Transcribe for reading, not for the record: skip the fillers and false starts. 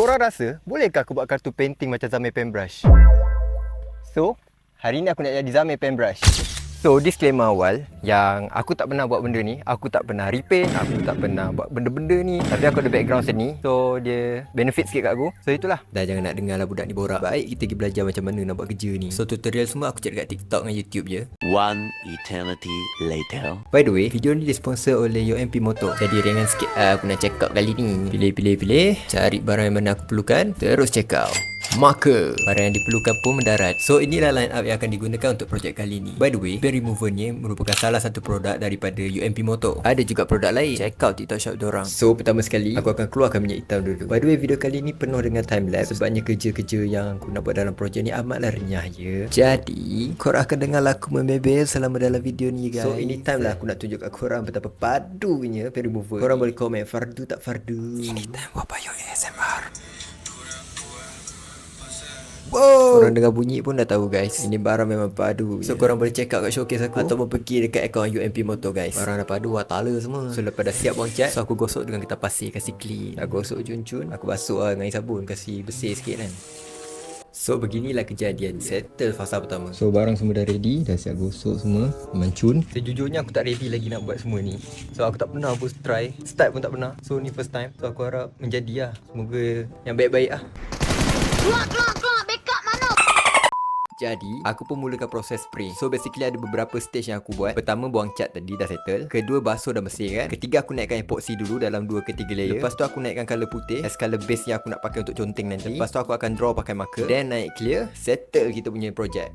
Korang rasa bolehkah aku buat kartu painting macam Zamir Paintbrush? So, hari ni aku nak jadi Zamir Paintbrush. So, disclaimer awal yang aku tak pernah buat benda ni. Aku tak pernah repaint, aku tak pernah buat benda-benda ni. Tapi aku ada background seni, so dia benefit sikit kat aku. So, itulah. Dah jangan nak dengar lah budak ni borak. Baik kita pergi belajar macam mana nak buat kerja ni. So, tutorial semua aku cari kat TikTok dengan YouTube je. One eternity later. By the way, video ni disponsor oleh UMP Motor. Jadi ringan sikit aku nak check out kali ni. Pilih. Cari barang yang mana aku perlukan. Terus check out. Marker. Barang yang diperlukan pun mendarat. So inilah line up yang akan digunakan untuk projek kali ni. By the way, pen remover ni merupakan salah satu produk daripada UMP Motor. Ada juga produk lain. Check out TikTok shop dorang. So pertama sekali aku akan keluarkan minyak hitam dulu. By the way, video kali ni penuh dengan time lapse. Sebabnya kerja-kerja yang aku nak buat dalam projek ni amatlah renyah je. Jadi korang akan dengar aku membebel selama dalam video ni guys. So ini time lah aku nak tunjuk kat korang betapa padunya pen remover. Korang boleh komen fardu tak fardu. Ini time buat payung ASMR. Wow. Korang dengar bunyi pun dah tahu guys, ini barang memang padu. So korang boleh check out kat showcase aku ataupun pergi dekat akaun UMP Motor guys. Barang dah padu, watala semua. So lepas dah siap buang cat, so aku gosok dengan getah pasir, kasih clean. Aku gosok cun-cun, aku basuh dengan air sabun, kasih bersih sikit kan. So beginilah kejadian. Settle fasa pertama. So barang semua dah ready, dah siap gosok semua, mencun. Sejujurnya aku tak ready lagi nak buat semua ni. So aku tak pernah pun try, start pun tak pernah. So ni first time. So aku harap menjadi lah. Semoga yang baik-baik lah. Keluar, backup mana? Jadi, aku pun mulakan proses spray. So, basically ada beberapa stage yang aku buat. Pertama, buang cat tadi dah settle. Kedua, basuh dah bersih kan. Ketiga, aku naikkan epoxy dulu dalam 2 ke 3 layer. Lepas tu, aku naikkan colour putih as colour base yang aku nak pakai untuk conteng nanti. Lepas tu, aku akan draw pakai marker. Then, naik clear. Settle kita punya projek.